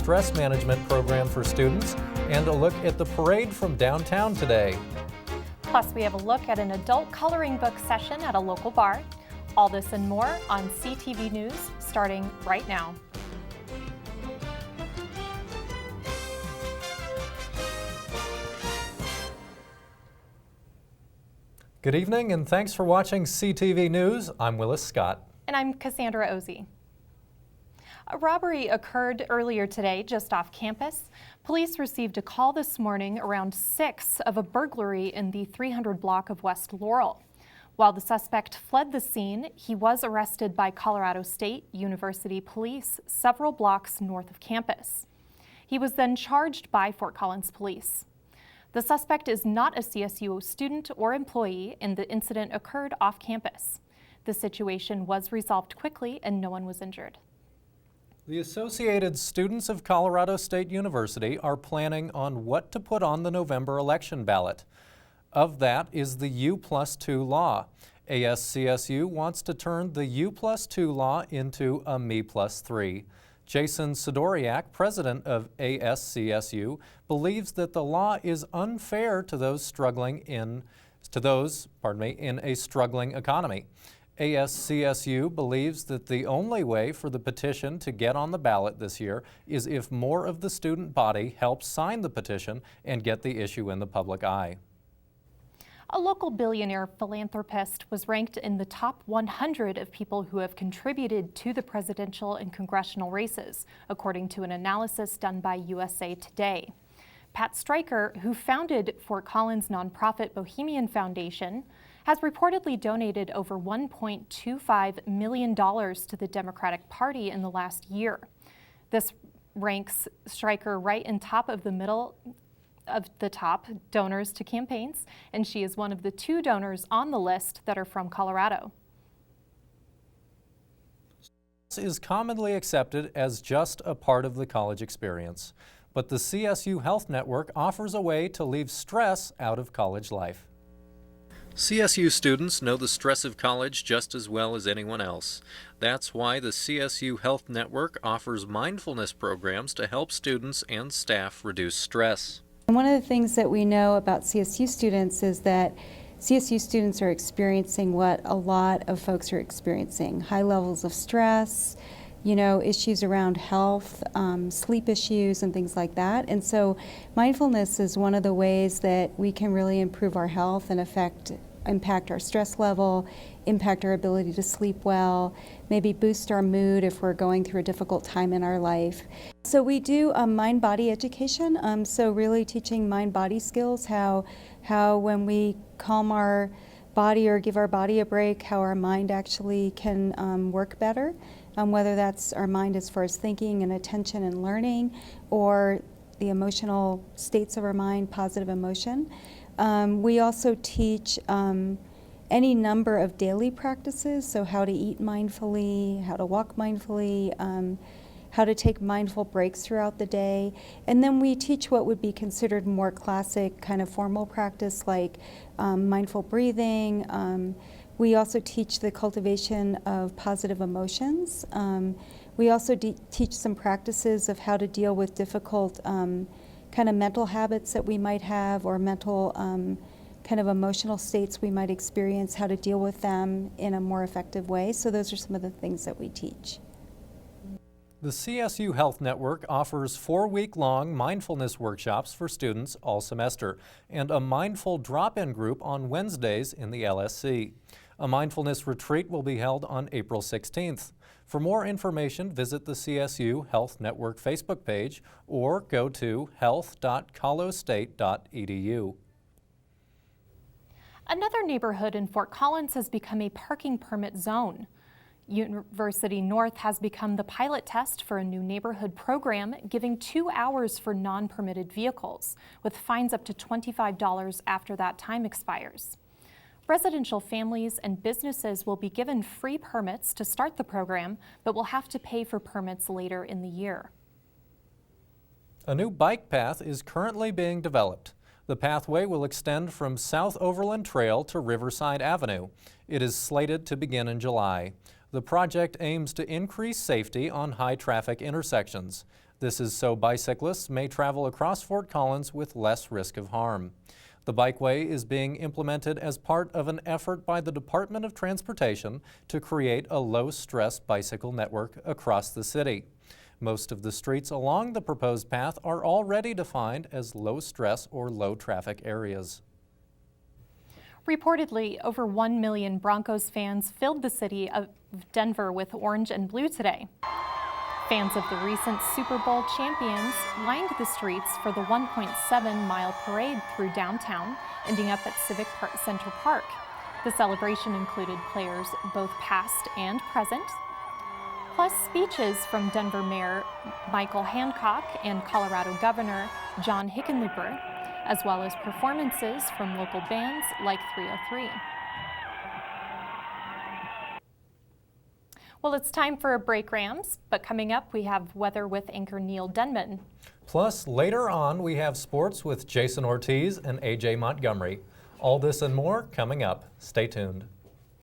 stress management program for students, and a look at the parade from downtown today. Plus, we have a look at an adult coloring book session at a local bar. All this and more on CTV News, starting right now. Good evening and thanks for watching CTV News. I'm Willis Scott. And I'm Cassandra Ozee. A robbery occurred earlier today just off campus. Police received a call this morning around 6 of a burglary in the 300 block of West Laurel. While the suspect fled the scene, he was arrested by Colorado State University police several blocks north of campus. He was then charged by Fort Collins police. The suspect is not a CSU student or employee, and the incident occurred off campus. The situation was resolved quickly and no one was injured. The Associated Students of Colorado State University are planning on what to put on the November election ballot. Of that is the U+2 law. ASCSU wants to turn the U+2 law into a Me+3. Jason Sidoriak, president of ASCSU, believes that the law is unfair to those in a struggling economy. ASCSU believes that the only way for the petition to get on the ballot this year is if more of the student body helps sign the petition and get the issue in the public eye. A local billionaire philanthropist was ranked in the top 100 of people who have contributed to the presidential and congressional races, according to an analysis done by USA Today. Pat Stryker, who founded Fort Collins nonprofit Bohemian Foundation, has reportedly donated over $1.25 million to the Democratic Party in the last year. This ranks Stryker right in top of the middle of the top donors to campaigns, and she is one of the 2 donors on the list that are from Colorado. Is commonly accepted as just a part of the college experience, but the CSU Health Network offers a way to leave stress out of college life. CSU students know the stress of college just as well as anyone else. That's why the CSU Health Network offers mindfulness programs to help students and staff reduce stress. One of the things that we know about CSU students is that CSU students are experiencing what a lot of folks are experiencing: high levels of stress, issues around health, sleep issues and things like that. And so mindfulness is one of the ways that we can really improve our health and impact our stress level, impact our ability to sleep well, maybe boost our mood if we're going through a difficult time in our life. So we do mind-body education, so really teaching mind-body skills, how when we calm our body or give our body a break, how our mind actually can work better, whether that's our mind as far as thinking and attention and learning, or the emotional states of our mind, positive emotion. We also teach any number of daily practices, so how to eat mindfully, how to walk mindfully, how to take mindful breaks throughout the day. And then we teach what would be considered more classic kind of formal practice, like mindful breathing. We also teach the cultivation of positive emotions. We also teach some practices of how to deal with difficult kind of mental habits that we might have, or mental kind of emotional states we might experience, how to deal with them in a more effective way. So those are some of the things that we teach. The CSU Health Network offers 4-week-long mindfulness workshops for students all semester and a mindful drop-in group on Wednesdays in the LSC. A mindfulness retreat will be held on April 16th. For more information, visit the CSU Health Network Facebook page or go to health.colostate.edu. Another neighborhood in Fort Collins has become a parking permit zone. University North has become the pilot test for a new neighborhood program, giving 2 hours for non-permitted vehicles, with fines up to $25 after that time expires. Residential families and businesses will be given free permits to start the program, but will have to pay for permits later in the year. A new bike path is currently being developed. The pathway will extend from South Overland Trail to Riverside Avenue. It is slated to begin in July. The project aims to increase safety on high-traffic intersections. This is so bicyclists may travel across Fort Collins with less risk of harm. The bikeway is being implemented as part of an effort by the Department of Transportation to create a low-stress bicycle network across the city. Most of the streets along the proposed path are already defined as low-stress or low-traffic areas. Reportedly, over 1 million Broncos fans filled the city of Denver with orange and blue today. Fans of the recent Super Bowl champions lined the streets for the 1.7-mile parade through downtown, ending up at Civic Center Park. The celebration included players both past and present, plus speeches from Denver Mayor Michael Hancock and Colorado Governor John Hickenlooper, as well as performances from local bands like 303. Well, it's time for a break, Rams, but coming up we have weather with anchor Neil Denman. Plus, later on we have sports with Jason Ortiz and AJ Montgomery. All this and more coming up. Stay tuned.